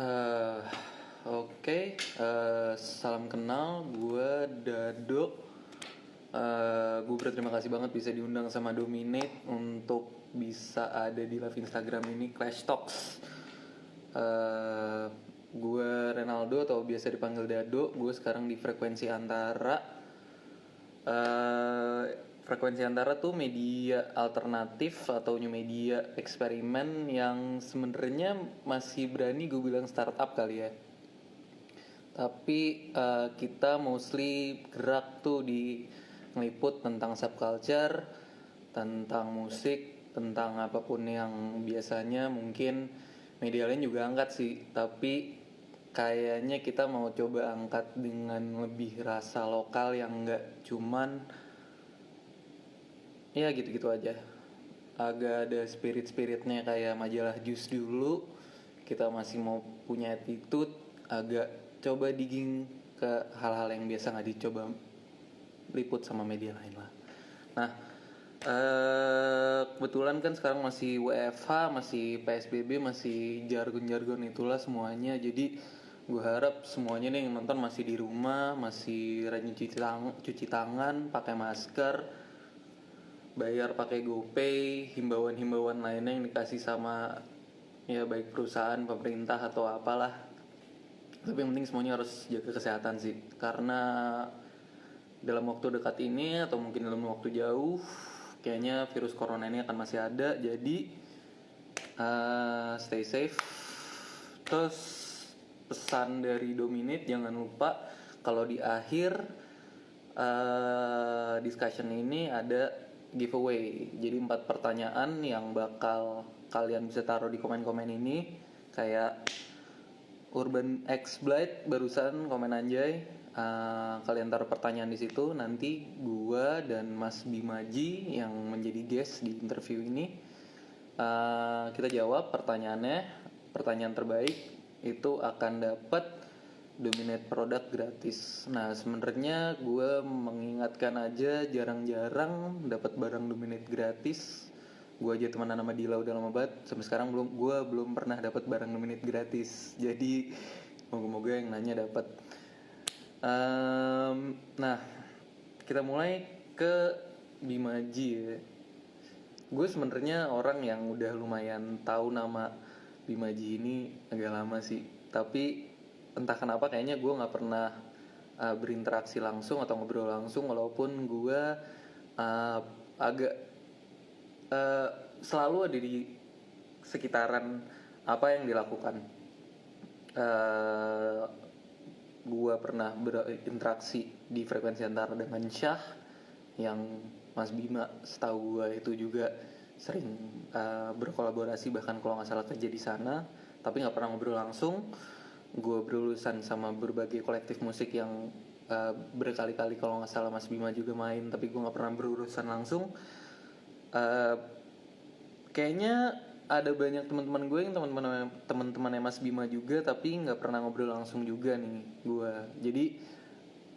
Eh, oke, salam kenal, gue Dado. Gue berterima kasih banget bisa diundang sama Dominate untuk bisa ada di live Instagram ini, Clash Talks. Eh, gue Renaldo atau biasa dipanggil Dado. Gue sekarang di Frekuensi Antara. eh Frekuensi Antara tuh media alternatif atau new media eksperimen yang sebenarnya masih berani gue bilang startup kali ya. Tapi kita mostly gerak tuh di ngeliput tentang subculture, tentang musik, tentang apapun yang biasanya mungkin media lain juga angkat sih. Tapi kayaknya kita mau coba angkat dengan lebih rasa lokal yang nggak cuman ya gitu-gitu aja. Agak ada spirit-spiritnya kayak majalah Juice dulu. Kita masih mau punya attitude, agak coba digging ke hal-hal yang biasa nggak dicoba liput sama media lain lah. Nah, kebetulan kan sekarang masih WFH, masih PSBB, masih jargon-jargon itulah semuanya. Jadi gue harap semuanya nih yang nonton masih di rumah, masih rajin cuci tangan, pakai masker, bayar pakai GoPay, himbauan-himbauan lainnya yang dikasih sama ya baik perusahaan, pemerintah atau apalah. Tapi yang penting semuanya harus jaga kesehatan sih, karena dalam waktu dekat ini atau mungkin dalam waktu jauh kayaknya virus corona ini akan masih ada. Jadi stay safe. Terus pesan dari Dominate, jangan lupa kalau di akhir discussion ini ada giveaway. Jadi 4 pertanyaan yang bakal kalian bisa taruh di komen-komen ini. Kayak Urban X Blight barusan komen anjay. Kalian taruh pertanyaan di situ, nanti gua dan Mas Bimaji yang menjadi guest di interview ini kita jawab pertanyaannya. Pertanyaan terbaik itu akan dapat Dominate produk gratis. Nah sebenarnya gue mengingatkan aja, jarang-jarang dapat barang Dominate gratis. Gue aja temenan sama Dila udah lama banget, sampai sekarang gue belum pernah dapat barang Dominate gratis. Jadi moga-moga yang nanya dapat. Nah kita mulai ke Bimaji ya. Gue sebenarnya orang yang udah lumayan tahu nama Bimaji ini agak lama sih, tapi entah kenapa kayaknya gue nggak pernah berinteraksi langsung atau ngobrol langsung, walaupun gue agak selalu ada di sekitaran apa yang dilakukan. Gue pernah berinteraksi di Frekuensi Antara dengan Syah, yang Mas Bima setahu gue itu juga sering berkolaborasi, bahkan kalau nggak salah kerja di sana, tapi nggak pernah ngobrol langsung. Gue berurusan sama berbagai kolektif musik yang berkali-kali kalau nggak salah Mas Bima juga main, tapi gue nggak pernah berurusan langsung. Kayaknya ada banyak teman-teman gue yang teman-temannya Mas Bima juga, tapi nggak pernah ngobrol langsung juga nih gue. Jadi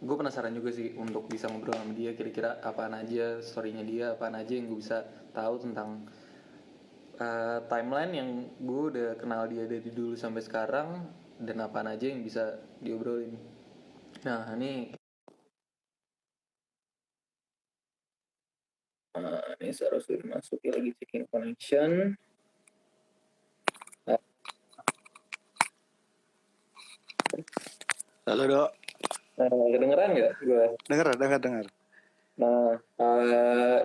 gue penasaran juga sih untuk bisa ngobrol sama dia, kira-kira apaan aja story-nya dia, apaan aja yang gue bisa tahu tentang timeline yang gue udah kenal dia dari dulu sampai sekarang, dan apaan aja yang bisa diobrolin. Nah ini Sarah sudah masuk ya, lagi checking connection. Halo Dok. Kedengeran nggak gue? Dengar. Nah,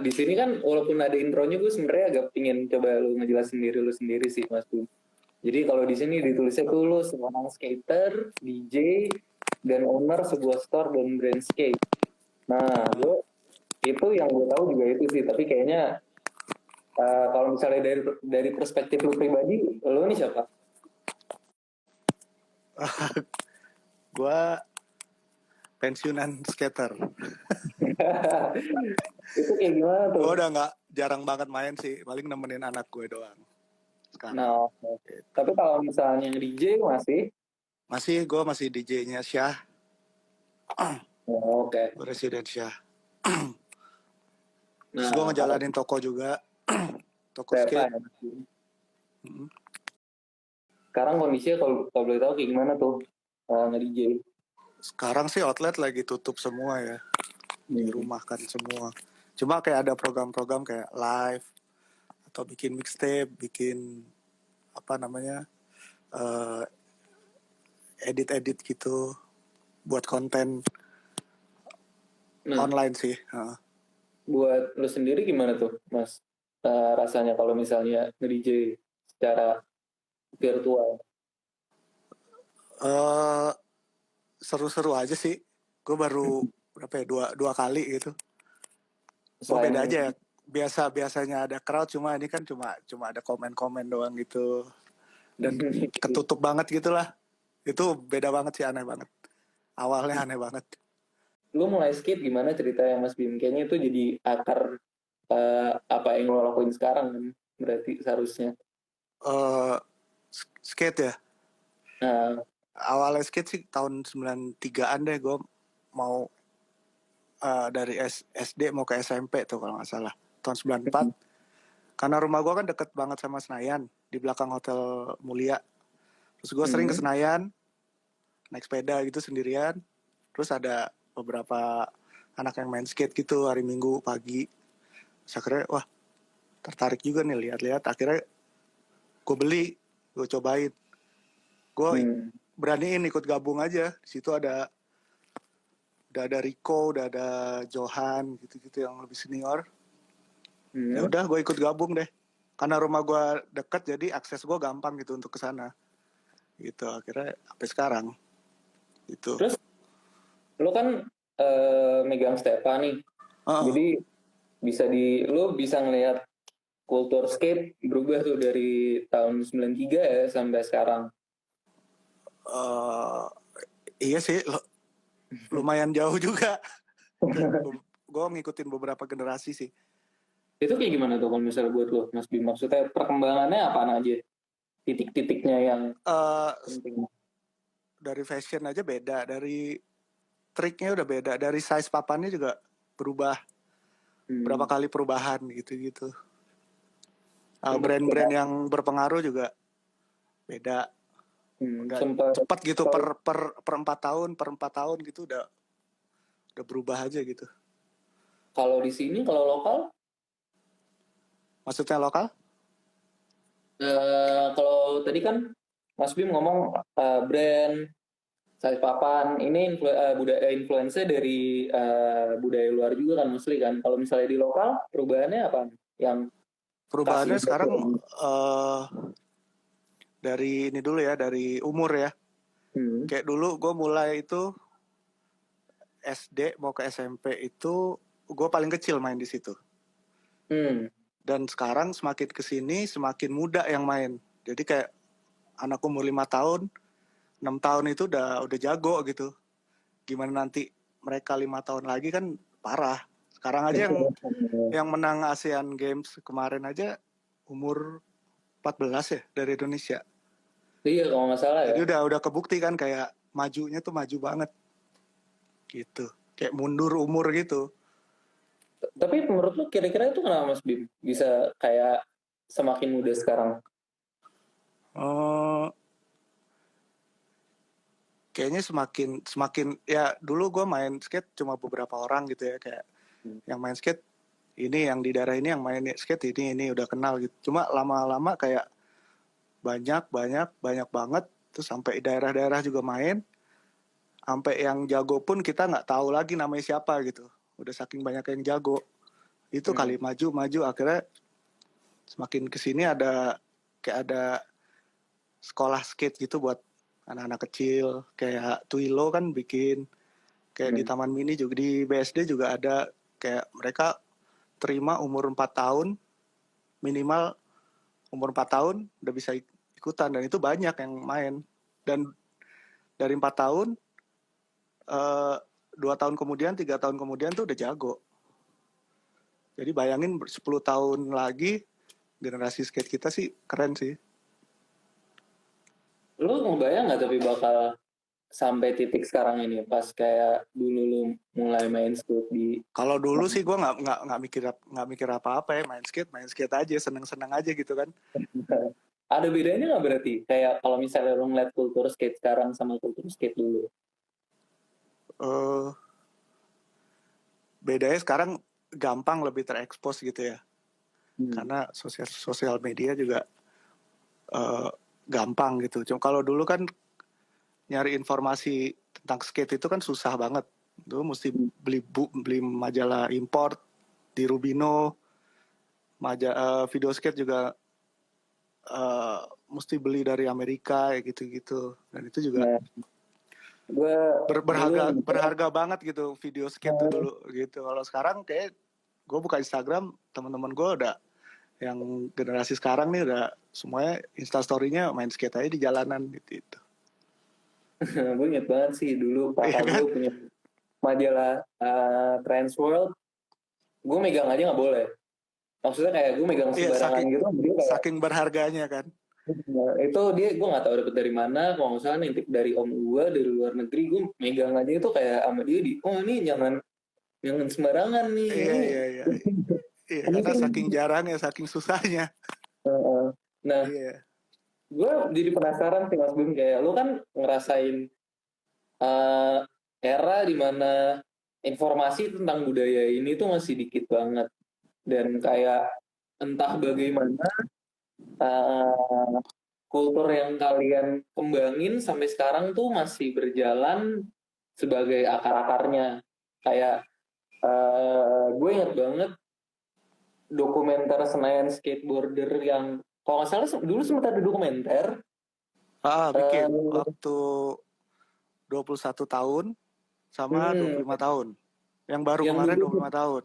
di sini kan walaupun ada intronya, gue sebenarnya agak pingin coba lu ngejelasin diri lu sendiri sih, Mas Bum. Jadi kalau di sini ditulisnya tuh lu seorang skater, DJ, dan owner sebuah store dan brand skate. Nah, itu yang gue tahu juga itu sih. Tapi kayaknya kalau misalnya dari perspektif lu pribadi, lu ini siapa? Gua pensiunan skater. Itu kayak gimana tuh? Gue udah jarang banget main sih, paling nemenin anak gue doang sekarang. Nah, gitu. tapi kalau misalnya DJ gue masih DJ-nya Syah. Oh, oke. Presiden Syah. Nah, Terus gue ngejalanin toko juga. Toko skate. Sekarang kondisinya kalau boleh tahu kayak gimana tuh nge-DJ? Sekarang sih outlet lagi tutup semua ya, dirumahkan semua. Cuma kayak ada program-program kayak live atau bikin mixtape, bikin apa namanya, eh, edit-edit gitu buat konten Nah, online sih. Heeh. buat lu sendiri gimana tuh, Mas? Rasanya kalau misalnya nge-DJ secara virtual? Eh, seru-seru aja sih. Gue baru berapa ya, dua kali gitu. Gue beda Selain aja ya. Biasanya ada crowd, cuma ini kan cuma ada komen-komen doang gitu. Dan ketutup banget gitulah. Itu beda banget sih, aneh banget. Awalnya aneh banget. lu mulai skate gimana cerita yang Mas Bim? Kayaknya itu jadi akar apa yang lo lakuin sekarang kan? Berarti seharusnya. eh Skate ya. Nah, Awalnya skate sih tahun 93-an deh, gue mau dari SD mau ke SMP tuh kalau nggak salah. Tahun 94. Karena rumah gue kan deket banget sama Senayan, di belakang Hotel Mulia. Terus gue sering ke Senayan, naik sepeda gitu sendirian. Terus ada beberapa anak yang main skate gitu hari Minggu pagi. Terus akhirnya, wah tertarik juga nih lihat-lihat. Akhirnya gue beli, gue cobain. Gue beraniin ikut gabung aja. Di situ udah ada Rico, udah ada Johan gitu-gitu yang lebih senior. Ya udah gue ikut gabung deh. Karena rumah gue deket, jadi akses gue gampang gitu untuk ke sana. Gitu akhirnya sampai sekarang. Gitu. terus lu kan megang Stepa nih. Uh, Jadi lu bisa ngelihat kultur skate berubah tuh dari tahun 93 ya sampai sekarang. uh, iya sih, lumayan jauh juga. Gue ngikutin beberapa generasi sih. Itu kayak gimana tuh kalau misalnya buat lo, Mas Bim? Maksudnya perkembangannya apa aja? Titik-titiknya yang Uh, penting. dari fashion aja beda, dari triknya udah beda, dari size papannya juga berubah. Berapa kali perubahan gitu-gitu. Brand-brand yang berpengaruh juga beda. Nggak Sempat cepat gitu per 4 tahun gitu udah berubah aja gitu. kalau di sini kalau lokal, Maksudnya lokal? kalau tadi kan Mas Bim ngomong brand, size papan, ini budaya influence dari budaya luar juga kan mostly kan. Kalau misalnya di lokal, perubahannya apa? Yang khas Perubahannya Indo. sekarang dari ini dulu ya, dari umur ya. Kayak dulu gue mulai itu SD mau ke SMP itu gue paling kecil main di situ. Dan sekarang semakin kesini semakin muda yang main. Jadi kayak anak umur 5 tahun, 6 tahun itu udah jago gitu. Gimana nanti mereka 5 tahun lagi kan parah. Sekarang aja yang menang ASEAN Games kemarin aja umur 14 ya dari Indonesia. Iya kalau nggak salah ya. Jadi udah kebukti kan kayak majunya tuh maju banget. Gitu. Kayak mundur umur gitu. Tapi menurut lu kira-kira itu kenapa Mas Bim bisa kayak semakin muda sekarang? Oh, kayaknya semakin ya dulu gue main skate cuma beberapa orang gitu ya, kayak yang main skate ini, yang di daerah ini yang main skate ini udah kenal gitu. Cuma lama-lama kayak banyak banget, terus sampai daerah-daerah juga main, sampai yang jago pun kita nggak tahu lagi namanya siapa gitu. Udah saking banyak yang jago. Itu kali maju akhirnya semakin kesini kayak ada sekolah skate gitu buat anak-anak kecil, kayak Twilo kan bikin, kayak di Taman Mini juga, di BSD juga ada, kayak mereka terima umur 4 tahun, minimal umur 4 tahun udah bisa ikutan, dan itu banyak yang main. Dan dari 4 tahun, 2 tahun kemudian, 3 tahun kemudian tuh udah jago. Jadi bayangin 10 tahun lagi, generasi skate kita sih keren sih. Lu ngebayang nggak tapi bakal sampai titik sekarang ini pas kayak dulu lu mulai main skate di Kalau dulu sih gue nggak mikir apa-apa ya, main skate aja, seneng-seneng aja gitu kan. Ada bedanya nggak berarti? Kayak kalau misalnya lo ngeliat kultur skate sekarang sama kultur skate dulu. eh Bedanya sekarang gampang lebih terekspos gitu ya, Hmm. karena sosial media juga eh, gampang gitu. Cuma kalau dulu kan nyari informasi tentang skate itu kan susah banget. Dulu mesti beli majalah import di Rubino, video skate juga eh, mesti beli dari Amerika ya gitu-gitu. Dan itu juga Nah, gue dulu berharga juga, berharga banget gitu video skate tuh dulu gitu. Kalau sekarang kayak gue buka Instagram, teman-teman gue udah yang generasi sekarang nih udah semuanya instastorynya main skate aja di jalanan gitu. gue inget banget sih dulu Iya kakak kan? gue punya majalah Trans World, gue megang aja nggak boleh. Maksudnya kayak gue megang Iya sembarangan saking gitu, dia kayak saking berharganya kan. itu dia gue nggak tahu dapet dari mana, kalau nggak salah nitip dari om gue dari luar negeri, gue megang aja itu kayak sama dia di, oh ini jangan jangan sembarangan nih, Iya ini iya iya. Iya karena penting. saking jarangnya, saking susahnya. Nah, Iya. gue jadi penasaran sih Mas Bim, kayak lu kan ngerasain eh, era di mana informasi tentang budaya ini tuh masih dikit banget, dan kayak entah bagaimana eh, kultur yang kalian kembangin sampai sekarang tuh masih berjalan sebagai akar-akarnya. Kayak gue inget banget dokumenter Senayan Skateboarder yang kalau nggak salah dulu sempat ada dokumenter. Bikin eh, waktu 21 tahun sama hmm, 25 tahun. Yang baru yang kemarin 25 dulu tahun.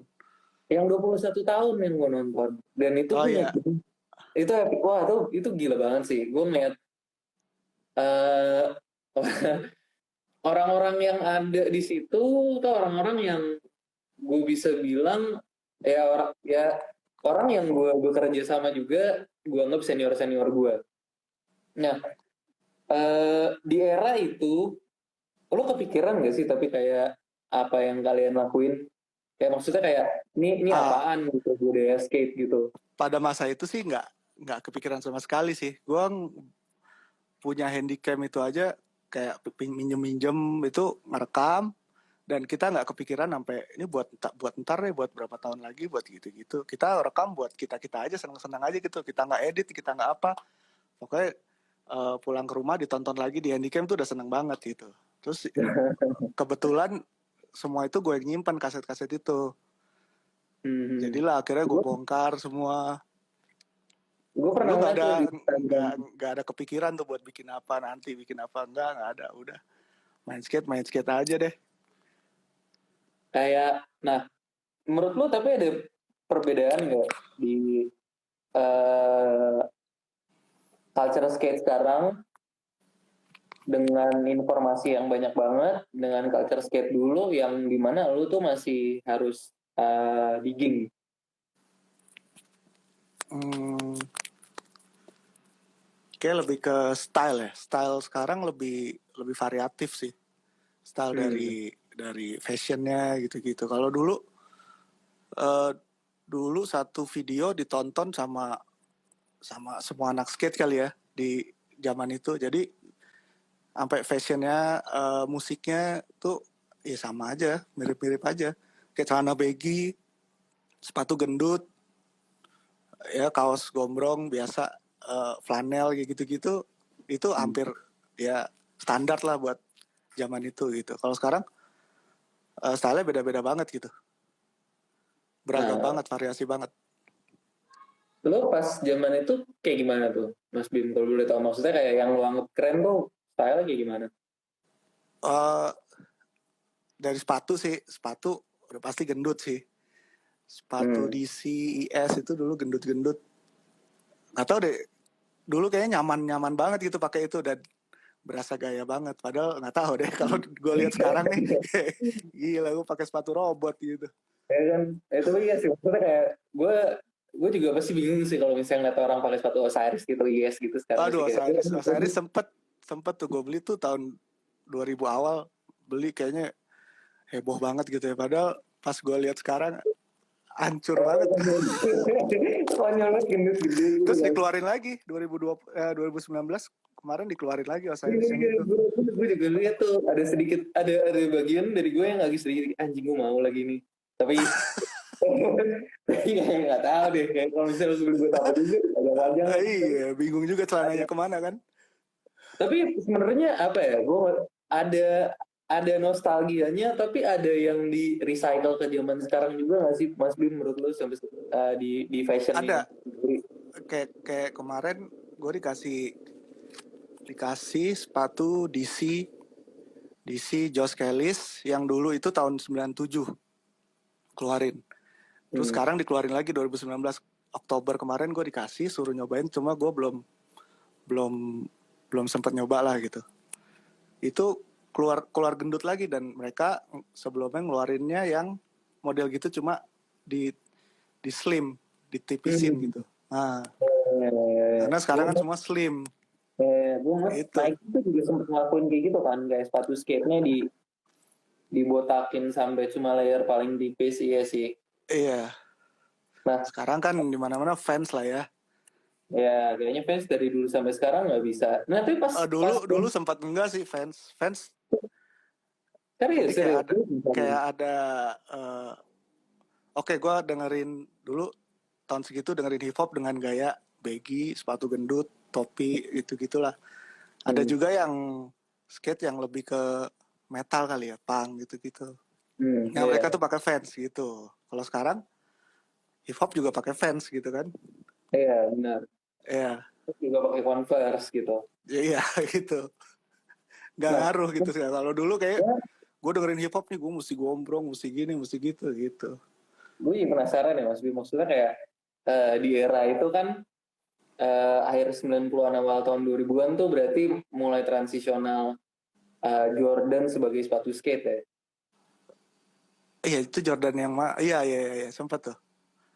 yang 21 tahun yang gue nonton, dan itu Oh gue iya. itu epic, wah itu gila banget sih gue ngeliat eh, orang-orang yang ada di situ tuh orang-orang yang gue bisa bilang ya orang yang gue kerja sama juga, gue anggap senior senior gue. Nah, di era itu lo kepikiran gak sih tapi kayak apa yang kalian lakuin, kayak maksudnya kayak ini Ah, apaan gitu budaya skate gitu. pada masa itu sih nggak kepikiran sama sekali sih. Gua punya handycam itu aja kayak minjem-minjem itu ngerekam, dan kita nggak kepikiran sampai ini buat ntar ya, buat berapa tahun lagi, buat gitu-gitu. Kita rekam buat kita aja, seneng-seneng aja gitu. Kita nggak edit, kita nggak apa. Pokoknya pulang ke rumah ditonton lagi di handycam tuh udah seneng banget gitu. Terus kebetulan semua itu gue yang nyimpan kaset-kaset itu. Hmm. Jadilah akhirnya gue gue bongkar semua. gue Dulu pernah nggak ngeliat ada tuh di Instagram, nggak ada kepikiran tuh buat bikin apa nanti, bikin apa nggak ada. Udah main skate aja deh. kayak nah menurut lu tapi ada perbedaan nggak di eh, culture skate sekarang dengan informasi yang banyak banget dengan culture skate dulu yang dimana lu tuh masih harus digging. Hmm, Kayak lebih ke style ya. Style sekarang lebih lebih variatif sih. Style Hmm. dari fashionnya gitu-gitu. Kalau eh, dulu satu video ditonton sama sama semua anak skate kali ya di zaman itu. Jadi sampai fashionnya, musiknya tuh ya sama aja, mirip-mirip aja. Kayak celana baggy, sepatu gendut, ya kaos gombrong biasa, flanel kayak gitu-gitu. Itu hampir ya standar lah buat zaman itu gitu. Kalau sekarang style-nya beda-beda banget gitu. Beragam Nah, banget, variasi banget. lo pas zaman itu kayak gimana tuh, Mas Bim? Kalau boleh tahu maksudnya kayak yang lo anggap keren tuh style kayak gimana? Eh dari sepatu sih, sepatu udah pasti gendut sih. Sepatu Hmm. DC IS itu dulu gendut-gendut. Gak tau deh, dulu kayaknya nyaman-nyaman banget gitu pakai itu, dan berasa gaya banget. Padahal nggak tahu deh kalau gue lihat sekarang nih, gila gue pakai sepatu robot gitu. Ya kan, itu iya sih maksudnya kayak gue juga pasti bingung sih kalau misalnya ngeliat orang pakai sepatu Osiris gitu, yes gitu sekarang pasti Aduh, kayak Osiris sempet sempet tuh gue beli tuh tahun 2000 awal, beli kayaknya heboh banget gitu ya. Padahal pas gue lihat sekarang hancur banget. Konyol banget gendut gede gitu Terus kan. dikeluarin lagi 2019 kemarin dikeluarin lagi Osiris yang Iya, itu. gue juga lihat tuh ada bagian dari gue yang lagi sedikit anjing gue mau lagi nih. Tapi tapi kayak nggak tahu deh, kayak kalau misalnya sebelum gue tahu juga agak panjang. Iya, bingung juga celananya kemana kan? Tapi sebenarnya apa ya? Gue ada nostalgianya, tapi ada yang di recycle ke zaman sekarang juga nggak sih, Mas Bim? Menurut lu sampai di fashion Ada. ini? Kayak kemarin gue dikasih sepatu DC Josh Kellis yang dulu itu tahun 97 keluarin. Terus sekarang dikeluarin lagi 2019 Oktober kemarin gue dikasih suruh nyobain, cuma gue belum sempat nyoba lah gitu. Itu keluar gendut lagi, dan mereka sebelumnya ngeluarinnya yang model gitu cuma di slim, ditipisin gitu. Nah, karena sekarang kan semua slim. Gue Itu. Nike itu juga sempat ngelakuin kayak gitu kan, kayak sepatu skate-nya dibotakin sampai cuma layer paling tipis. Iya sih. Iya. Nah, sekarang kan di mana-mana fans lah ya. ya kayaknya fans dari dulu sampai sekarang nggak bisa. Nah, tapi pas Dulu sempat enggak sih fans jadi serius. kayak ada oke, gue dengerin dulu tahun segitu, dengerin hip hop dengan gaya baggy, sepatu gendut, topi, gitu-gitulah. Ada juga yang skate yang lebih ke metal kali ya, punk gitu-gitu. Mereka tuh pakai Vans gitu. Kalau sekarang hip hop juga pakai Vans gitu kan? Iya, benar. Iya. Juga pakai Converse gitu. Iya gitu. Gak ngaruh gitu sih. Kalau dulu kayak gue dengerin hip hop nih, gue mesti gombrong, mesti gini, mesti gitu. Gue penasaran ya Mas Bim, maksudnya kayak di era itu kan akhir 90-an awal tahun 2000-an tuh berarti mulai transisional Jordan sebagai sepatu skate ya. Iya, itu Jordan yang iya sempat tuh.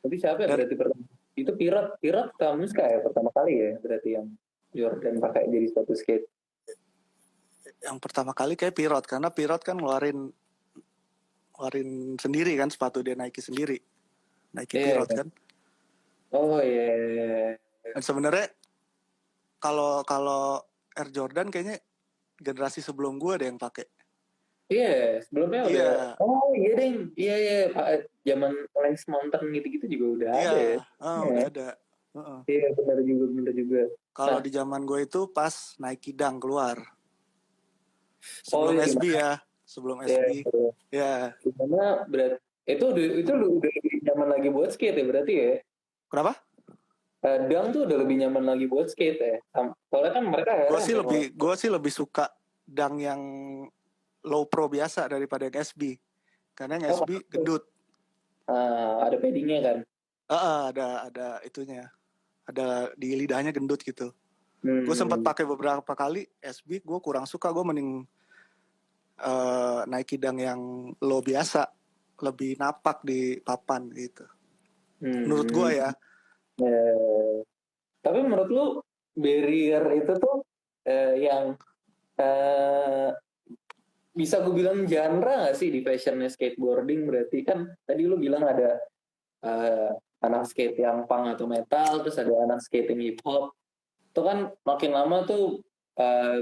Tapi siapa ya berarti pertama? Itu Pirot Kamuska ya pertama kali ya berarti yang Jordan pakai jadi sepatu skate. Yang pertama kali kayak Pirot, karena Pirot kan ngeluarin sendiri kan sepatu dia, Nike sendiri. Nike Pirot kan. Oh iya. Dan sebenarnya kalau Air Jordan kayaknya generasi sebelum gue ada yang pakai. Iya, sebelumnya udah. Oh iya deng, iya zaman Lance Mountain gitu-gitu juga udah ada ya. Udah ada. Iya benar juga. Kalau di zaman gue itu pas Nike Dunk keluar. Sebelum SB ya, sebelum SB. Ya. Gimana berarti itu udah lebih nyaman lagi buat skate ya berarti ya? Kenapa? Dunk tuh udah lebih nyaman lagi buat skate ya. Soalnya kan mereka ya. Gue sih lebih suka Dunk yang low pro biasa daripada yang SB. Karena yang SB gendut. Ada paddingnya kan? Ada itunya. Ada di lidahnya gendut gitu. Gue sempat pakai beberapa kali SB, gue kurang suka. Gue mending Nike Dunk yang low biasa, lebih napak di papan gitu. Menurut gue ya. Tapi menurut lu barrier itu tuh yang bisa gue bilang genre nggak sih di fashionnya skateboarding? Berarti kan tadi lu bilang ada anak skate yang punk atau metal, terus ada anak skating hip hop. Itu kan makin lama tuh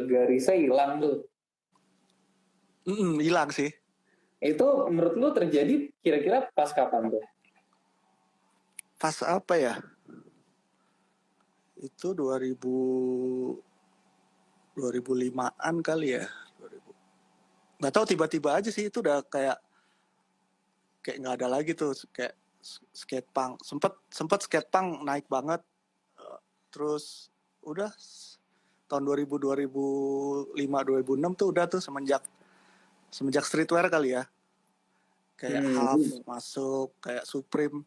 garisnya hilang tuh. Hilang sih. Itu menurut lu terjadi kira-kira pas kapan tuh? Pas apa ya? Itu 2005-an kali ya. Nggak tahu, tiba-tiba aja sih itu udah kayak nggak ada lagi tuh kayak skate punk. Sempet skate punk naik banget. Terus udah tahun 2005 2006 tuh udah tuh semenjak streetwear kali ya. Kayak Half masuk, kayak Supreme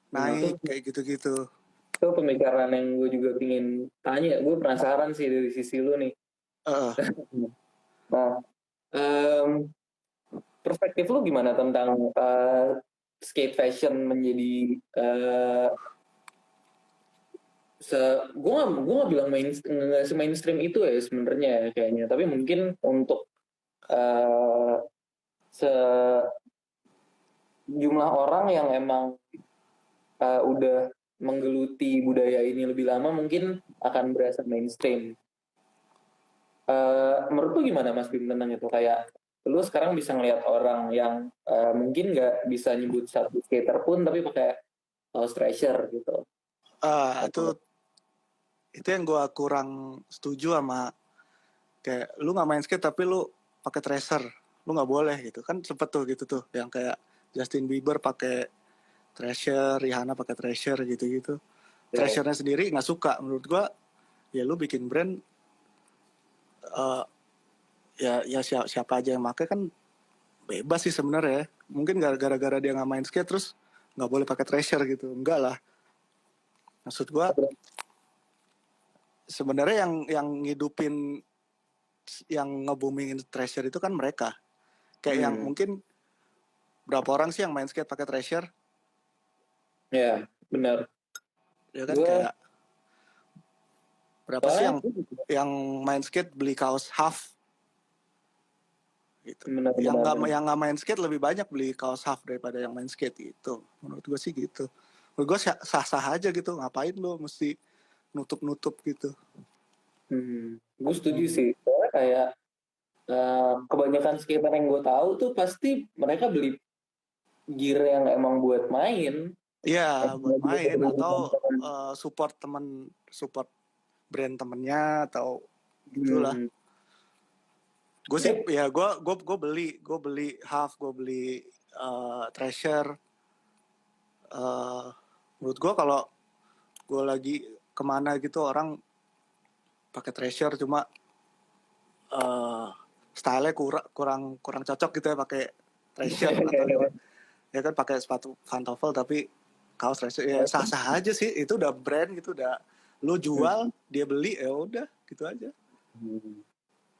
naik, kayak gitu-gitu. Itu pemikiran yang gue juga pingin tanya. Gue penasaran sih dari sisi lu nih. Nah, perspektif lu gimana tentang skate fashion menjadi gue nggak bilang nggak se-mainstream itu ya sebenarnya kayaknya, tapi mungkin untuk jumlah orang yang emang udah menggeluti budaya ini lebih lama mungkin akan berasa mainstream. Menurut lu gimana Mas Bim tentang itu? Kayak lu sekarang bisa ngelihat orang yang mungkin nggak bisa nyebut satu skater pun tapi pakai kaos Thrasher gitu. Itu yang gue kurang setuju sama, kayak lu nggak main skate tapi lu pakai tracer, lu nggak boleh gitu kan. Sempet tuh gitu tuh yang kayak Justin Bieber pakai tracer, Rihanna pakai tracer gitu-gitu. Tracernya sendiri nggak suka. Menurut gue ya lu bikin brand, ya siapa aja yang pakai kan bebas sih sebenarnya. Mungkin gara-gara dia nggak main skate terus nggak boleh pakai tracer gitu, enggak lah. Maksud gue sebenarnya yang ngidupin, yang nge-boomingin tracer itu kan mereka. Kayak yang mungkin berapa orang sih yang main skate pakai tracer? Ya, benar. Ya kan, Gua kayak berapa sih soalnya yang main skate beli kaos half gitu. benar, Yang nggak main skate lebih banyak beli kaos half daripada yang main skate gitu. Menurut gue sih gitu. Menurut gue sah-sah aja gitu. Ngapain lo mesti nutup-nutup gitu. Gue setuju sih. Soalnya kayak kebanyakan skater yang gue tahu tuh pasti mereka beli gear yang emang buat main. Iya, buat main atau teman. support brand temennya atau gitulah. Gue sih ya gue beli half, gue beli treasure. Menurut gue kalau gue lagi kemana gitu orang pakai treasure cuma stylenya kurang cocok gitu ya pakai treasure atau ya kan pakai sepatu pantofel tapi kaos treasure, ya sah-sah aja sih. Itu udah brand gitu, udah lo jual dia beli, ya udah gitu aja.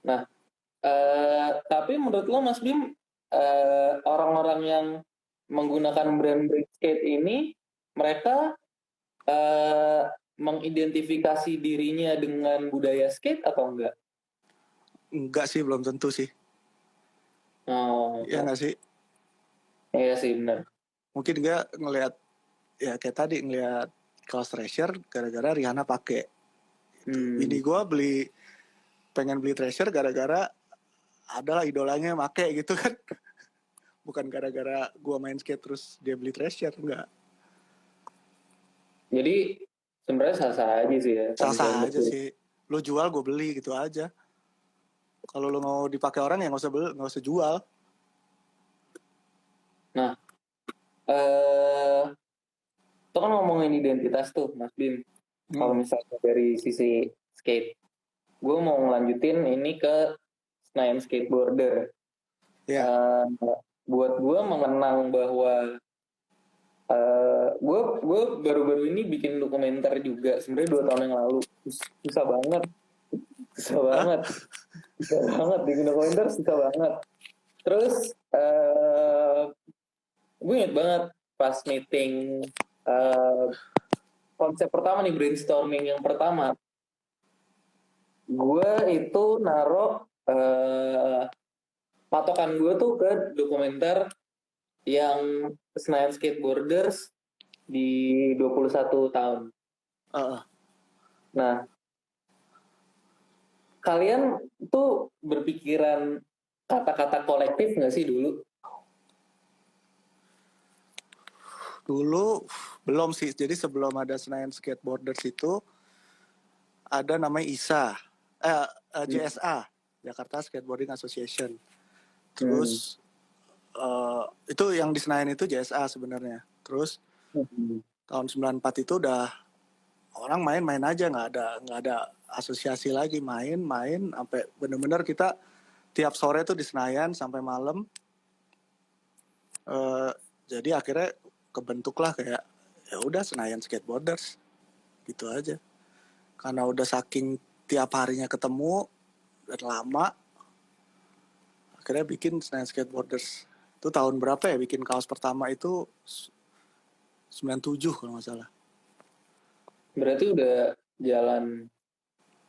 Nah, tapi menurut lo Mas Bim, orang-orang yang menggunakan brand-brand skate ini, mereka mengidentifikasi dirinya dengan budaya skate atau enggak? Enggak sih, belum tentu sih. Oh, Ya nggak sih? iya sih benar. Mungkin dia ngelihat, ya kayak tadi ngelihat kaos treasure gara-gara Rihanna pakai. Bini gue pengen beli treasure gara-gara adalah idolanya make gitu kan. Bukan gara-gara gue main skate terus dia beli treasure, enggak. Jadi sebenarnya sah-sah aja sih ya. Sah-sah aja sih. Lo jual gue beli gitu aja. Kalau lo mau dipakai orang ya nggak usah jual. Nah, itu kan ngomongin identitas tuh Mas Bim. Kalau misalnya dari sisi skate, gue mau ngelanjutin ini ke Senayan Skateboarder. Buat gue mengenang bahwa gue baru-baru ini bikin dokumenter juga sebenarnya 2 tahun yang lalu. Susah banget bikin dokumenter, susah banget. Terus gue inget banget pas meeting konsep pertama nih, brainstorming yang pertama, gue itu naruh patokan gue tuh ke dokumenter yang Senayan Skateboarders di 21 tahun. Nah, kalian tuh berpikiran kata-kata kolektif nggak sih dulu? Dulu belum sih. Jadi sebelum ada Senayan Skateboarders itu ada namanya ISA, JSA, Jakarta Skateboarding Association. Terus itu yang di Senayan itu JSA sebenarnya. Terus tahun 94 itu udah orang main-main aja, nggak ada asosiasi lagi, main sampai bener-bener kita tiap sore tuh di Senayan sampai malam. Jadi akhirnya kebentuklah kayak ya udah Senayan Skateboarders gitu aja. Karena udah saking tiap harinya ketemu dan lama, akhirnya bikin Senayan Skateboarders. Itu tahun berapa ya bikin kaos pertama itu? 97 kalau nggak salah. Berarti udah jalan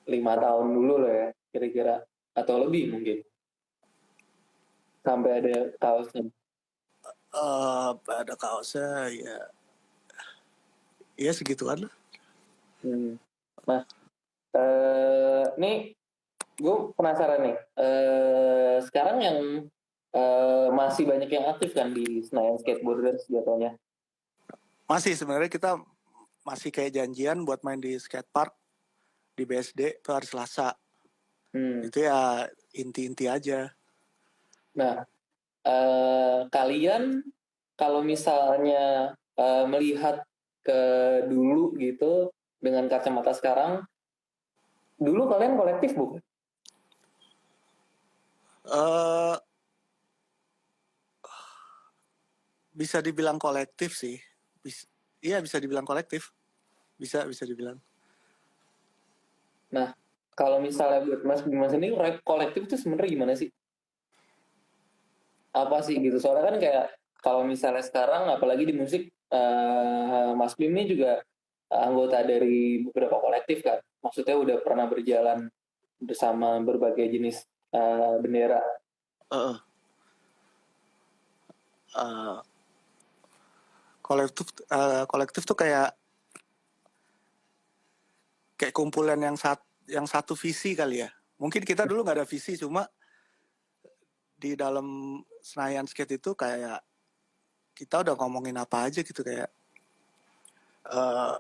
5 tahun dulu lah ya kira-kira, atau lebih mungkin sampai ada kaosnya. Ada kaosnya ya, ya segituan lah. Hmm. Nah, nih gue penasaran nih. Sekarang yang masih banyak yang aktif kan di Senayan Skateboarders jatuhnya. Masih sebenarnya kita masih kayak janjian buat main di skatepark di BSD tuh hari Selasa. Hmm. Itu ya inti-inti aja. Nah, kalian kalau misalnya melihat ke dulu gitu dengan kacamata sekarang, dulu kalian kolektif bukan? eh Bisa dibilang kolektif sih. Iya bisa dibilang kolektif. Bisa dibilang. Nah, kalau misalnya buat Mas Bima sendiri kolektif itu sebenarnya gimana sih? Apa sih gitu? Soalnya kan kayak kalau misalnya sekarang, apalagi di musik, Mas Bim ini juga anggota dari beberapa kolektif kan. Maksudnya udah pernah berjalan bersama berbagai jenis bendera. Eh, eh, kolektif tuh kayak kumpulan yang satu visi kali ya. Mungkin kita dulu nggak ada visi, cuma di dalam Senayan Skate itu kayak kita udah ngomongin apa aja gitu, kayak eh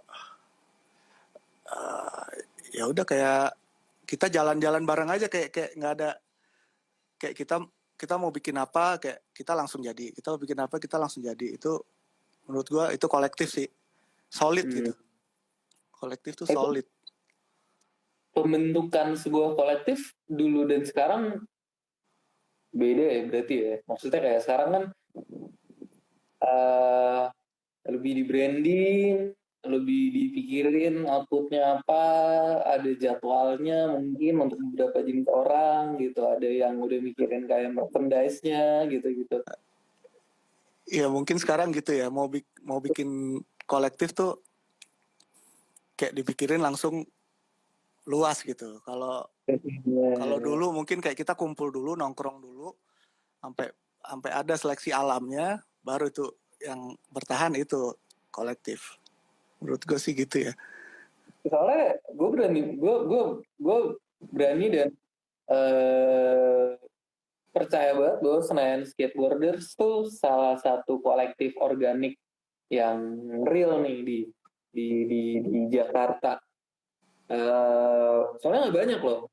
eh, ya udah kayak kita jalan-jalan bareng aja, kayak nggak ada, kayak kita mau bikin apa, kayak kita langsung jadi, kita mau bikin apa kita langsung jadi. Itu menurut gua itu kolektif sih, solid Hmm. gitu. Kolektif tuh Itu solid. pembentukan sebuah kolektif dulu dan sekarang beda ya berarti ya. Maksudnya kayak sekarang kan eh, lebih di branding, lebih dipikirin outputnya apa, ada jadwalnya mungkin untuk beberapa jenis orang gitu, ada yang udah mikirin kayak merchandise-nya gitu-gitu. Ya mungkin sekarang gitu ya, mau bikin kolektif tuh kayak dipikirin langsung luas gitu. Kalau kalau Ya, dulu mungkin kayak kita kumpul dulu, nongkrong dulu, sampai sampai ada seleksi alamnya, baru itu yang bertahan itu kolektif. Menurut gue sih gitu ya. soalnya gue berani dan eh, percaya banget bahwa Senayan Skateboarders tuh salah satu kolektif organik yang real nih di Jakarta. Soalnya nggak banyak loh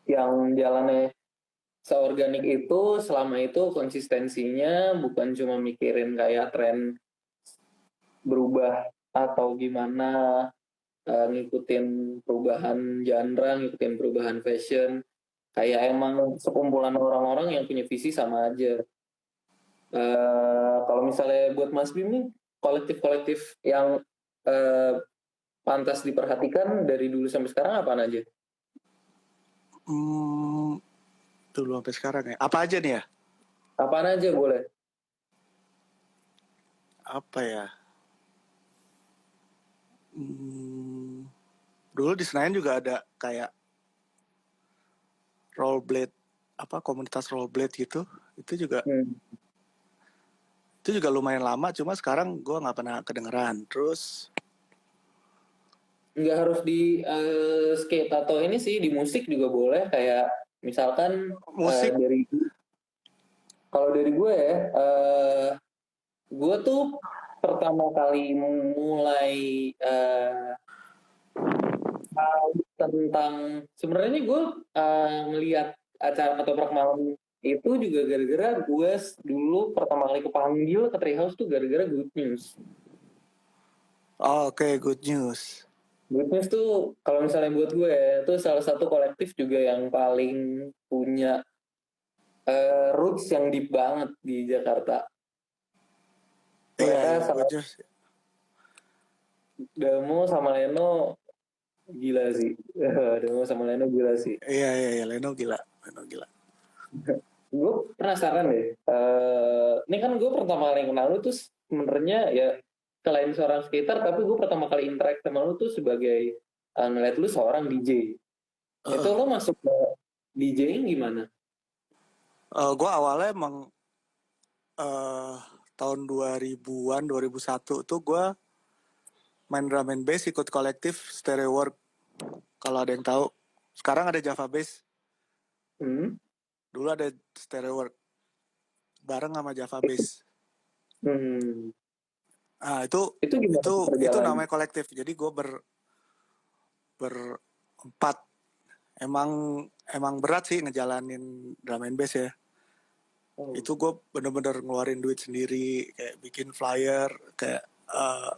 yang jalannya seorganik itu, selama itu konsistensinya bukan cuma mikirin kayak tren berubah atau gimana, ngikutin perubahan genre, ngikutin perubahan fashion, kayak emang sekumpulan orang-orang yang punya visi sama aja. Kalau misalnya buat Mas Bim nih, kolektif-kolektif yang eh, pantas diperhatikan dari dulu sampai sekarang apaan aja? Hmm, dulu sampai sekarang ya. Apa aja nih ya? Apaan aja boleh. Apa ya? Hmm, Dulu di Senayan juga ada kayak rollerblade, apa komunitas rollerblade gitu. Itu juga Hmm. itu juga lumayan lama, cuma sekarang gue nggak pernah kedengeran. Terus Nggak harus di skate atau ini sih, di musik juga boleh, kayak misalkan musik, dari kalau dari gue ya, gue tuh pertama kali mulai tahu tentang, sebenarnya gue ngelihat acara ketoprak malam itu juga gara-gara gue dulu pertama kali kepanggil ke Treehouse tuh gara-gara Good News. oh, oke, good news. Good News tuh kalau misalnya buat gue ya, itu salah satu kolektif juga yang paling punya roots yang deep banget di Jakarta. Iya, Mereka iya, sama good news. Damo sama Leno gila sih. Damo sama Leno gila sih. Iya, iya, iya, Leno gila, Leno gila. Gue penasaran deh. Ini kan gue pertama kali kenal lu tuh sebenarnya ya, selain seorang skater, tapi gue pertama kali interact sama lu tuh sebagai ngeliat lu seorang DJ. Itu Uh, lo masuk ke DJing gimana? gue awalnya emang eh tahun 2000-an 2001 tuh gue main drum and bass ikut kolektif Stereo Work, kalau ada yang tahu. Sekarang ada Java Bass, Hmm. dulu ada Stereo Work bareng sama Java Bass. Hmm. Ah itu Itu gimana itu perjalanan? namanya kolektif. Jadi gue berempat. Emang berat sih ngejalanin drum and bass ya. Oh. Itu gue bener-bener ngeluarin duit sendiri, kayak bikin flyer, kayak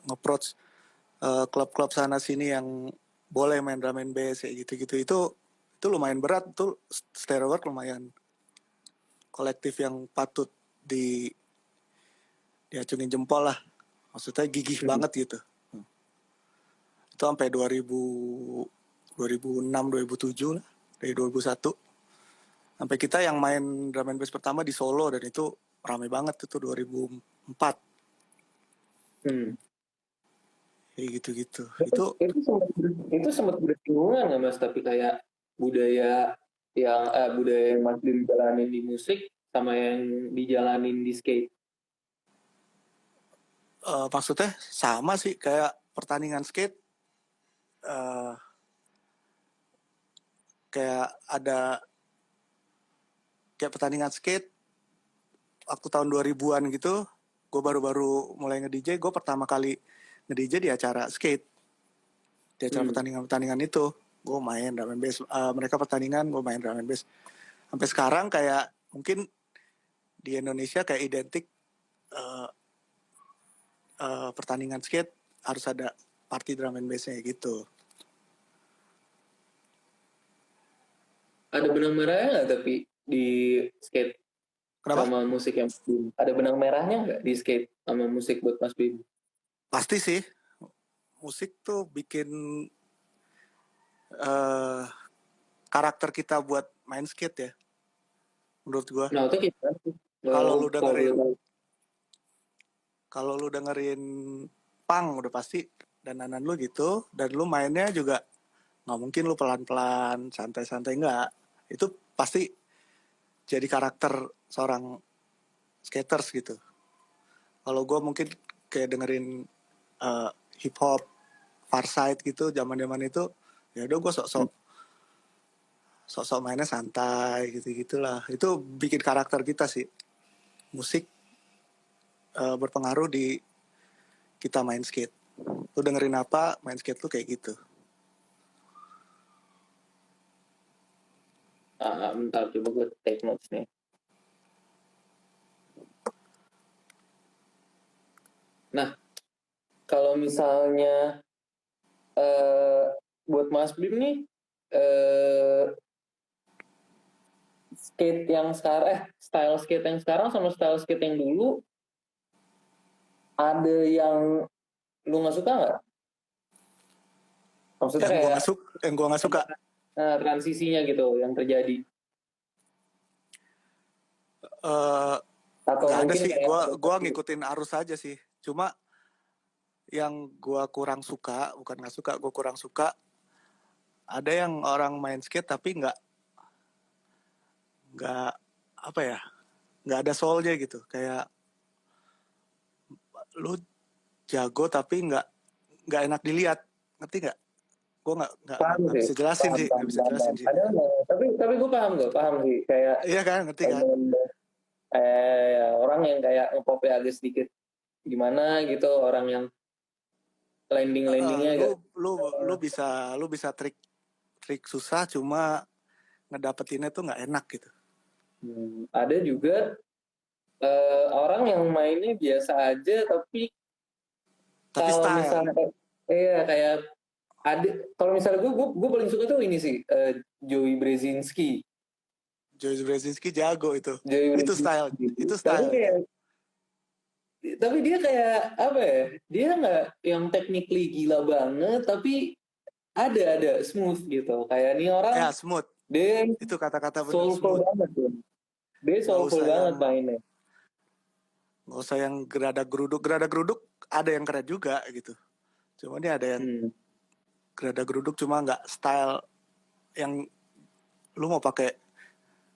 nge-approach klub-klub sana sini yang boleh main drum and bass kayak gitu-gitu. Itu lumayan berat tuh. Stereo Work lumayan kolektif yang patut diacungin jempol lah. Maksudnya gigih Hmm. banget gitu. Itu sampai 2006 2007 lah, dari 2001 sampai kita yang main drum and bass pertama di Solo, dan itu rame banget itu 2004 Hmm. kayak gitu-gitu. Itu sempat bersinggungan nggak Mas? Tapi kayak budaya budaya yang Mas Dim jalanin di musik sama yang dijalanin di skate. Maksudnya sama sih kayak pertandingan skate, eh, kayak ada kayak pertandingan skate waktu tahun 2000-an gitu. Gue baru-baru mulai nge-DJ, gue pertama kali nge-DJ di acara skate, di acara Hmm. pertandingan-pertandingan itu gue main drum and bass. Mereka pertandingan, gue main drum and bass. Sampai sekarang kayak mungkin di Indonesia kayak identik uh, pertandingan skate harus ada party drum and bassnya gitu. Ada benang merahnya nggak tapi di skate Kenapa? sama musik yang Mas Bim? Ada benang merahnya nggak di skate sama musik buat Mas Bim? Pasti sih, musik tuh bikin uh, karakter kita buat main skate ya, menurut gua. Nah itu gimana sih? Kalau lu Kalau boleh dengerin tahu. kalau lu dengerin punk udah pasti dananan lu gitu, dan lu mainnya juga nggak mungkin lu pelan-pelan santai-santai, nggak. Itu pasti jadi karakter seorang skaters gitu. Kalau gue mungkin kayak dengerin hip hop Farside gitu zaman itu, ya udah gue sok-sok mainnya santai gitu gitulah. Itu bikin karakter kita sih. Musik berpengaruh di kita main skate. Lu dengerin apa, main skate lu kayak gitu. Bentar coba gue take notes nih. Nah, kalau misalnya buat Mas Bim nih skate yang sekarang style skate yang sekarang sama style skate yang dulu ada yang lu nggak suka nggak? Maksudnya kayak Yang gua nggak suka. transisinya gitu yang terjadi atau Nggak ada mungkin sih. kayak Gua ngikutin arus aja sih. Cuma yang gua kurang suka, bukan nggak suka, gua kurang suka, ada yang orang main skate tapi nggak apa ya, nggak ada soulnya gitu. Kayak lu jago tapi nggak enak dilihat, ngerti nggak? Gue nggak paham sih bisa jelasin paham sih, paham nggak bisa paham, jelasin paham. sih. Ada tapi gue paham sih kayak Iya kan, ngerti kan? orang yang kayak ngepopnya agak sedikit gimana gitu, orang yang landingnya agak Lu bisa trik susah, cuma ngedapetinnya tuh nggak enak gitu. ada juga orang yang mainnya biasa aja tapi kalau Style. misalnya kayak ada kalau misalnya gue paling suka tuh ini sih Joey Brzezinski. Joey Brzezinski jago itu. Joey Itu style. Brzezinski. Itu Tapi style. kayak tapi dia kayak apa ya? Dia nggak yang technically gila banget tapi ada smooth gitu. Kayak nih orang Ya smooth. dia Itu kata-kata bener, soulful smooth. banget tuh. Dia Nggak soulful usah banget yang mainnya. nggak usah yang geradak geruduk ada yang keren juga gitu. Cuma ini ada yang geradak geruduk cuma nggak style yang lu mau pakai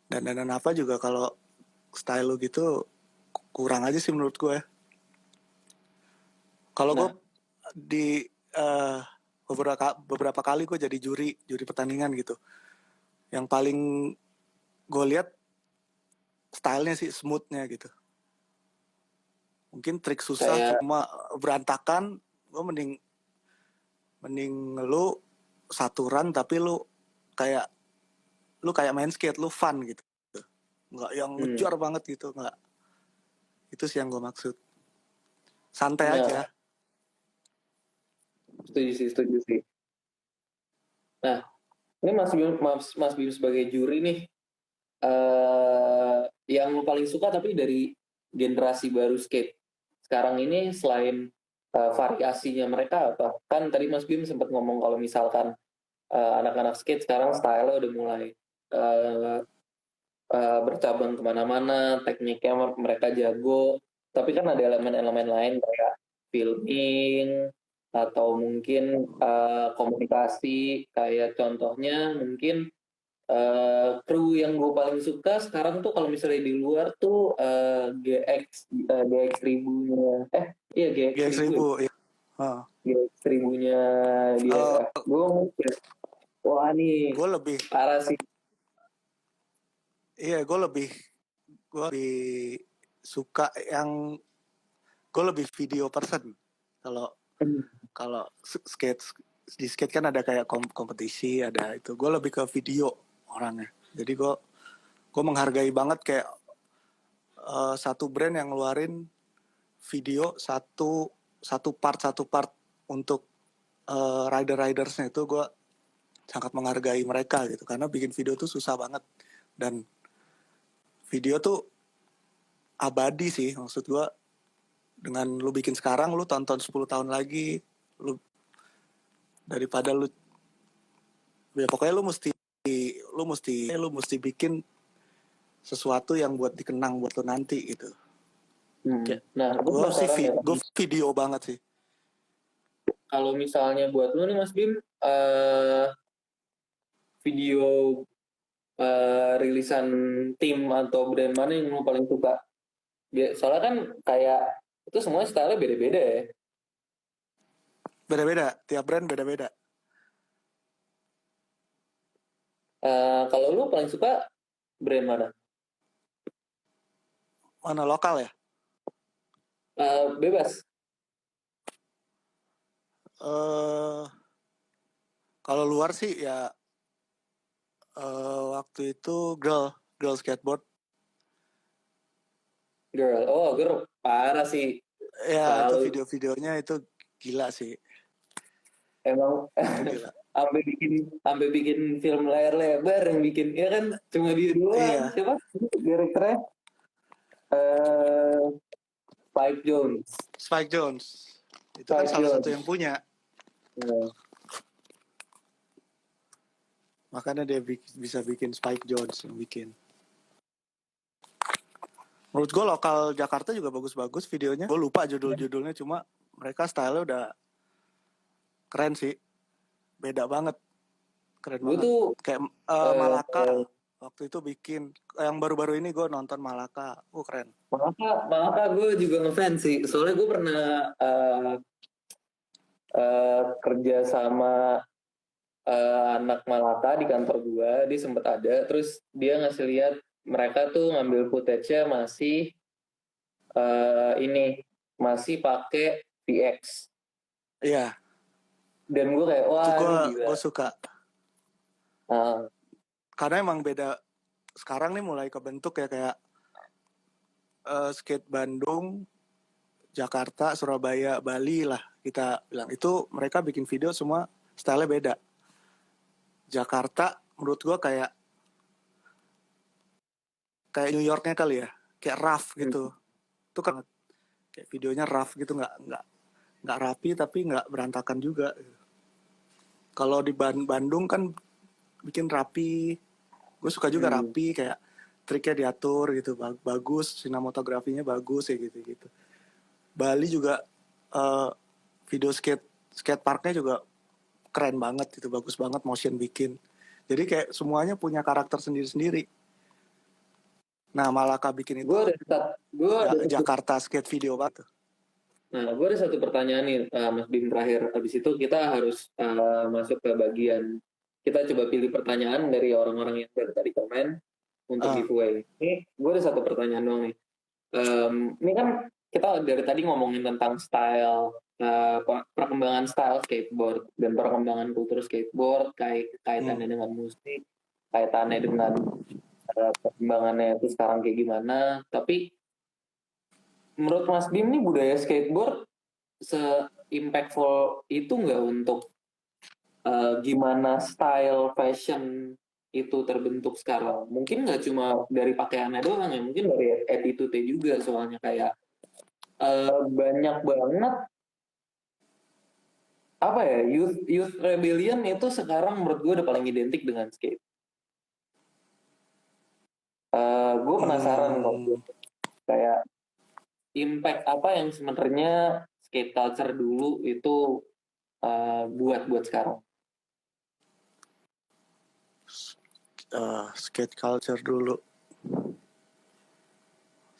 dandanan apa juga, kalau style lu gitu kurang aja sih menurut gue. Kalau gue Nah, di beberapa kali gue jadi juri pertandingan gitu. Yang paling gue lihat stylenya sih, smoothnya gitu. Mungkin trik susah kayak cuma berantakan, gue mending lu satu run tapi kayak lu kayak main skate, lu fun gitu. Nggak yang ngejar banget gitu, nggak. Itu sih yang gue maksud. Santai nah, aja. setuju sih. Nah, ini Mas Bim sebagai juri nih, yang lu paling suka tapi dari generasi baru skate sekarang ini selain variasinya mereka apa? Kan tadi Mas Bim sempat ngomong kalau misalkan anak-anak skate sekarang style udah mulai eh, bercabang kemana-mana, tekniknya mereka jago, tapi kan ada elemen-elemen lain kayak filming atau mungkin komunikasi, kayak contohnya mungkin kru yang gue paling suka sekarang tuh kalau misalnya di luar tuh GX 1000-nya GX GX 1000 ya? 1000 ya. Uh, GX 1000-nya DFF gue mikir wah nih gue lebih parah sih. iya gue lebih suka yang gue lebih video person. Kalau kalau skate di skate kan ada kayak kompetisi, ada itu. Gue lebih ke video orangnya. Jadi gue menghargai banget kayak satu brand yang ngeluarin video satu part untuk ridersnya, itu gue sangat menghargai mereka gitu, karena bikin video tuh susah banget, dan video tuh abadi sih, maksud gue. Dengan lu bikin sekarang, lu tonton 10 tahun lagi, daripada ya pokoknya lu mesti bikin sesuatu yang buat dikenang buat lu nanti gitu. Kayak Nah, gue gue sih penasaran ya, gue video banget sih. kalau misalnya buat lu nih Mas Bim, video rilisan tim atau brand mana yang lu paling suka? Soalnya kan kayak itu semuanya style beda-beda ya. Beda-beda, tiap brand beda-beda. Kalau lu paling suka brand mana? Mana lokal ya? Bebas. Kalau luar sih ya waktu itu girl skateboard. Girl parah sih. Ya itu Selalu video-videonya itu gila sih. emang Itu gila. sampai bikin film layar lebar yang bikin ya kan cuma dia doang. Iya, Siapa direkturnya? eh Spike Jones. Spike Jones. Itu kan salah satu yang punya. Makanya dia bisa bikin Spike Jones yang bikin. Menurut gue lokal Jakarta juga bagus-bagus videonya. Gue lupa judul-judulnya, cuma mereka style-nya udah keren sih. Beda banget. Keren Gue banget. tuh Kayak Malaka. Waktu itu bikin. Yang baru-baru ini gue nonton Malaka. Keren. Malaka gue juga ngefans sih. Soalnya gue pernah kerja sama anak Malaka di kantor gue. Dia sempet ada. Terus dia ngasih lihat mereka tuh ngambil footage-nya masih pakai VX. Iya. Dan gue kayak wah Gue suka. Karena emang beda. Sekarang nih mulai kebentuk ya kayak skate Bandung, Jakarta, Surabaya, Bali lah kita bilang. Itu mereka bikin video semua style-nya beda. Jakarta menurut gue kayak New Yorknya kali ya, kayak rough gitu. Itu kan kayak videonya rough gitu, nggak rapi tapi nggak berantakan juga. Kalau di Bandung kan bikin rapi. Gue suka juga rapi, kayak triknya diatur gitu, bagus, sinematografinya bagus ya gitu. Bali juga video skate parknya juga keren banget gitu, bagus banget, motion bikin. Jadi kayak semuanya punya karakter sendiri-sendiri. Nah, Malaka bikin itu Gue ada satu Jakarta Skate Video banget. Nah, gue ada satu pertanyaan nih, Mas Bim, terakhir. Habis itu kita harus masuk ke bagian, kita coba pilih pertanyaan dari orang-orang yang dari tadi komen untuk Ah, giveaway. Ini gue ada satu pertanyaan doang nih. Ini kan kita dari tadi ngomongin tentang style, perkembangan style skateboard dan perkembangan kultur skateboard, kaitannya dengan musik, kaitannya dengan perkembangannya itu sekarang kayak gimana. Tapi menurut Mas Bim nih budaya skateboard se-impactful itu nggak untuk gimana style fashion itu terbentuk sekarang? Mungkin nggak cuma dari pakaiannya doang ya, mungkin dari attitude-nya juga. Soalnya kayak banyak banget apa ya, youth youth rebellion itu sekarang menurut gue udah paling identik dengan skate. Gue penasaran kok, kayak impact apa yang sebenarnya skate culture dulu itu buat sekarang. skate culture dulu.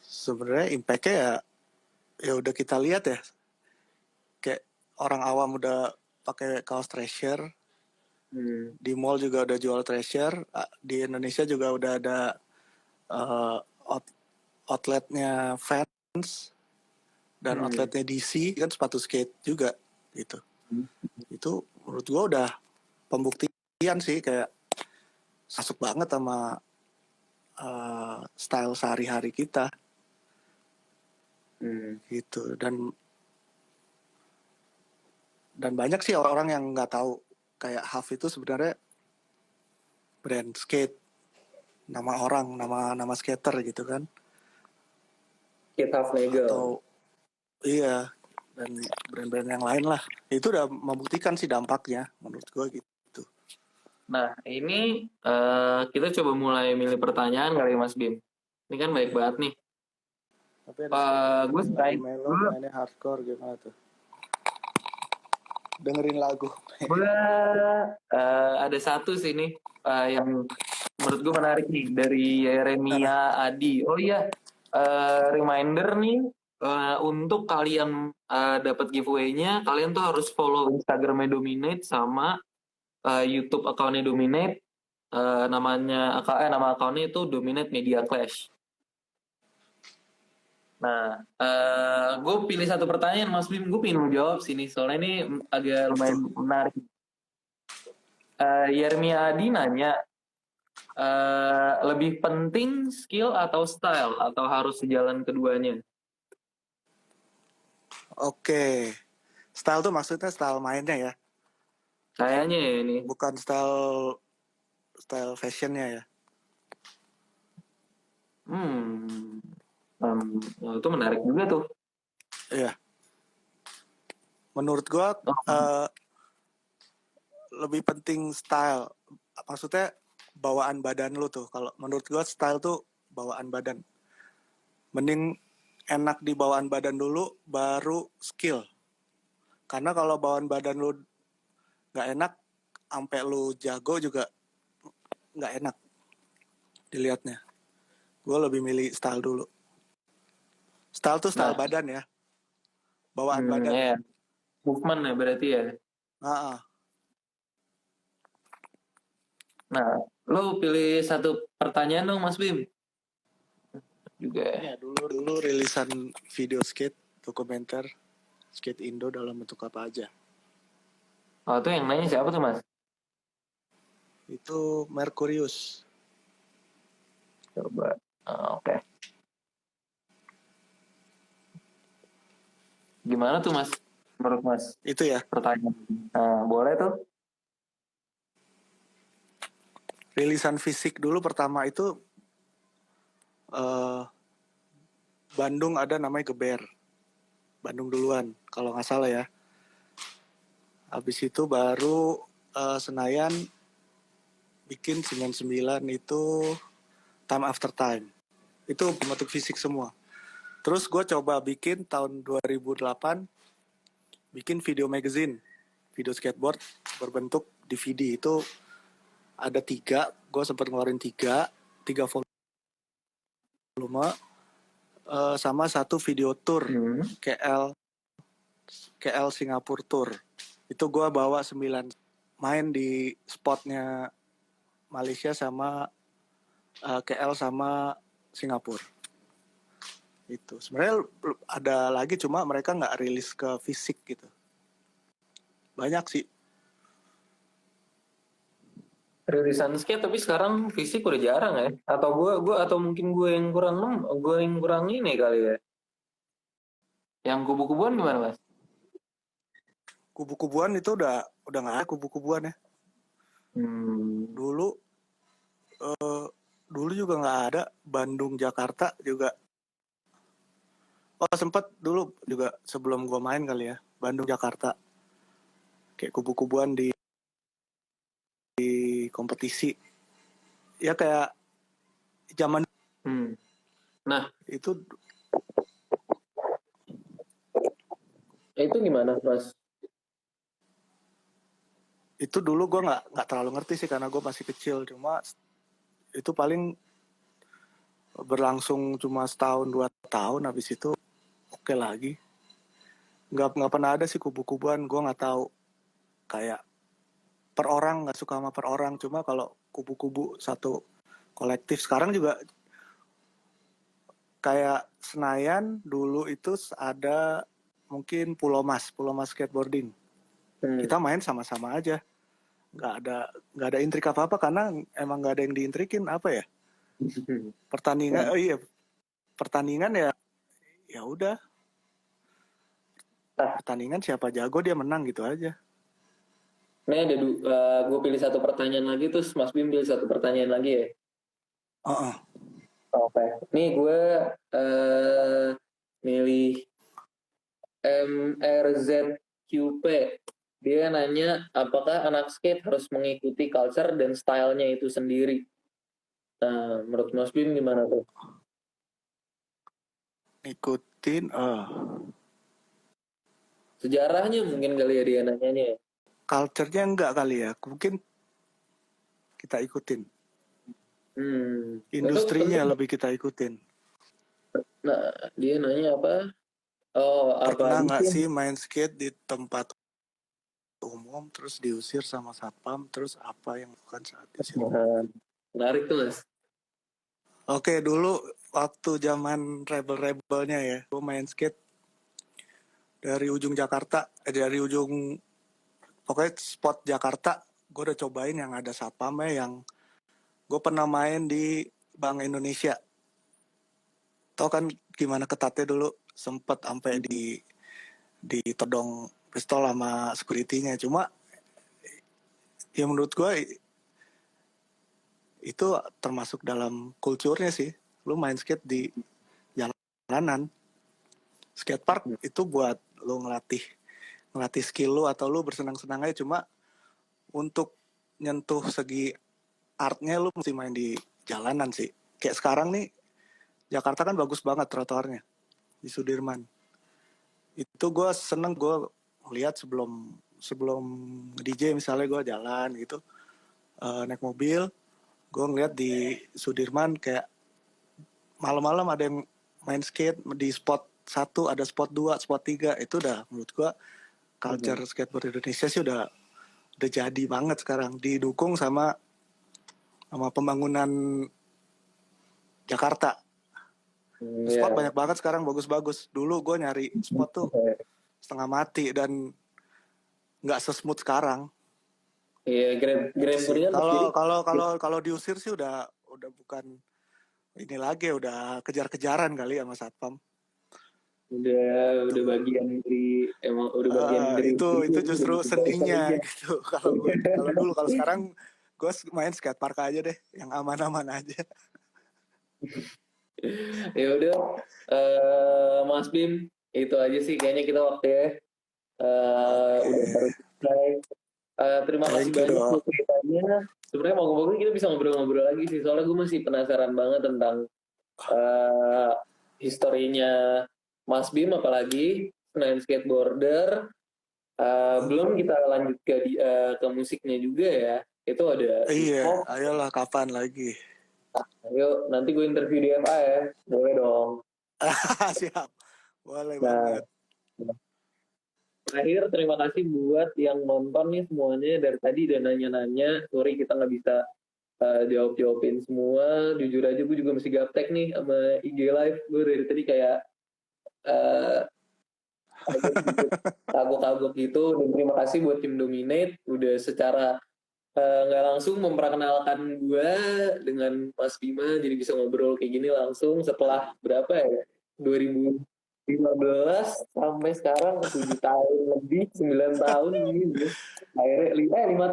Sebenarnya impact-nya ya udah kita lihat ya. Kayak orang awam udah pakai kaos Thrasher, di mall juga udah jual Thrasher, di Indonesia juga udah ada outletnya Vans dan outletnya DC kan sepatu skate juga gitu. Itu menurut gua udah pembuktian sih, kayak masuk banget sama style sehari-hari kita gitu. Dan banyak sih orang yang nggak tahu kayak Huff itu sebenarnya brand skate, nama orang, nama skater gitu kan. Skate half legal. Atau iya, dan brand-brand yang lain lah. Itu udah membuktikan sih dampaknya menurut gue gitu. Nah, ini kita coba mulai milih pertanyaan kali Mas Bim. Ini kan baik banget nih. Tapi ada Gue lagu Melo mainnya hardcore gimana tuh? Dengerin lagu. Gue ada satu sih nih yang menurut gue menarik nih dari Yeremia Adi. Oh iya, reminder nih untuk kalian dapat giveaway-nya, kalian tuh harus follow Instagramnya Dominate sama YouTube account-nya Dominate. Nama account-nya itu Dominate Media Clash. Nah, gue pilih satu pertanyaan Mas Bim, gue pengen jawab sini soalnya ini agak lumayan menarik. Yermia Adi nanya, lebih penting skill atau style atau harus sejalan keduanya? Oke. Style tuh maksudnya style mainnya ya? Kayaknya ya ini. Bukan style fashionnya ya? Itu menarik juga tuh. Iya. Menurut gua lebih penting style. Maksudnya bawaan badan lu tuh. Kalau menurut gua style tuh bawaan badan. Mending enak di bawaan badan dulu, baru skill. Karena kalau bawaan badan lu nggak enak, sampai lu jago juga nggak enak dilihatnya. Gue lebih milih style dulu. Style tuh style badan ya, bawaan badan. Iya. Movement ya berarti ya. Nah, lo pilih satu pertanyaan dong Mas Bim. Juga. Ya, dulu rilisan video skate dokumenter skate Indo dalam bentuk apa aja. Oh, itu yang nanya siapa tuh Mas? Itu Mercurius. Coba. Oke. Gimana tuh Mas? Menurut Mas? Itu ya. Pertanyaan. Nah, boleh tuh. Rilisan fisik dulu pertama itu Bandung ada namanya Geber. Bandung duluan kalau nggak salah ya. Habis itu baru Senayan bikin 99 itu Time After Time. Itu bentuk fisik semua. Terus gue coba bikin tahun 2008 bikin video magazine, video skateboard berbentuk DVD. Itu ada 3, gue sempat ngeluarin 3 volume. sama satu video tour Hmm. KL Singapura Tour. Itu gue bawa 9 main di spotnya Malaysia sama KL sama Singapura. Itu sebenarnya ada lagi, cuma mereka nggak rilis ke fisik gitu. Banyak sih. Rilisan skate tapi sekarang fisik udah jarang ya. Atau atau mungkin gue yang kurang ini kali ya. Yang kubu-kubuan gimana, Mas? Kubu-kubuan itu udah nggak ada kubu-kubuan ya. Hmm. Dulu juga nggak ada. Bandung Jakarta juga. Oh, sempet dulu juga sebelum gue main kali ya. Bandung Jakarta. Kayak kubu-kubuan di kompetisi. Ya kayak zaman Hmm. Nah, itu itu gimana, Mas? itu dulu gue nggak terlalu ngerti sih karena gue masih kecil. Cuma itu paling berlangsung cuma setahun 2 tahun, habis itu oke lagi. Nggak pernah ada sih kubu-kubuan. Gue nggak tahu, kayak per orang, nggak suka sama per orang. Cuma kalau kubu-kubu satu kolektif sekarang juga kayak Senayan dulu itu ada mungkin Pulau Mas skateboarding. Hmm. Kita main sama-sama aja, nggak ada intrik apa karena emang nggak ada yang diintrikin apa ya. Pertandingan pertandingan ya udah, pertandingan siapa jago dia menang gitu aja. Nih ada gue pilih satu pertanyaan lagi terus Mas Bim pilih satu pertanyaan lagi ya. Heeh. Oke. Nih gue milih MRZQP. Dia nanya apakah anak skate harus mengikuti culture dan stylenya itu sendiri. Nah, menurut Mas Bim gimana tuh? Ikutin Sejarahnya mungkin kali ya dia nanyanya ya. culture-nya enggak kali ya, mungkin kita ikutin. Industrinya lebih kita ikutin. Nah, dia nanya apa? Oh, apa Pernah nggak aja? sih main skate di tempat umum terus diusir sama satpam, terus apa yang bukan saat diusir? Nah, menarik tuh Mas. Oke, dulu waktu zaman rebel-rebelnya ya, gue main skate dari ujung Jakarta, dari ujung pokoknya spot Jakarta, gue udah cobain yang ada satpamnya. Yang gue pernah main di Bank Indonesia. Tau kan gimana ketatnya dulu, sempet sampai ditodong pistol sama security-nya. Cuma ya menurut gue itu termasuk dalam kulturnya sih. Lu main skate di jalanan. Skatepark itu buat lu ngelatih skill lu atau lu bersenang-senang aja. Cuma untuk nyentuh segi artnya lu mesti main di jalanan sih. Kayak sekarang nih Jakarta kan bagus banget trotoarnya di Sudirman. Itu gue seneng, gue lihat sebelum DJ misalnya gue jalan gitu, naik mobil, gue ngeliat di Sudirman kayak malam-malam ada yang main skate di spot 1, ada spot 2, spot 3. Itu udah menurut gue culture skateboard Indonesia sih udah jadi banget sekarang, didukung sama pembangunan Jakarta. Spot banyak banget sekarang bagus-bagus. Dulu gue nyari spot tuh setengah mati dan nggak sesmooth sekarang. Iya, Kalau diusir sih udah bukan ini lagi, udah kejar-kejaran kali sama satpam. Udah bagian dari emang udah bagian dari itu justru seninya gitu. Kalau sekarang gue main skatepark aja deh, yang aman-aman aja. Ya udah, Mas Bim, itu aja sih kayaknya kita waktunya udah harus selesai. Terima kasih banyak buat ceritanya. Sebenarnya mau kita bisa ngobrol-ngobrol lagi sih, soalnya gue masih penasaran banget tentang historinya Mas Bim, apalagi selain skateboarder. Belum kita lanjut ke musiknya juga ya. Itu ada Iya, ayolah kapan lagi. Yuk, nanti gue interview di FA ya. Boleh dong. Siap. Boleh Nah, banget. terakhir terima kasih buat yang nonton nih semuanya. Dari tadi udah nanya-nanya. Sorry kita nggak bisa jawab-jawabin semua. Jujur aja gue juga masih gaptek nih sama IG Live. Gue dari tadi kayak eh, kagok-kagok gitu. Dan terima kasih buat tim Dominate. Udah secara nggak langsung memperkenalkan gue dengan Mas Bima. Jadi bisa ngobrol kayak gini langsung setelah berapa ya? 2015 sampai sekarang 7 tahun lebih, 9 tahun ini akhirnya 5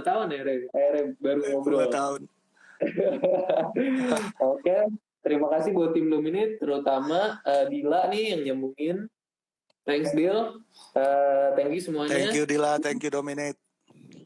tahun akhirnya baru 5 ngobrol. tahun. Oke, terima kasih buat tim Dominate, terutama Dila nih yang nyambungin. Thanks Dil, thank you semuanya. Thank you Dila, thank you Dominate.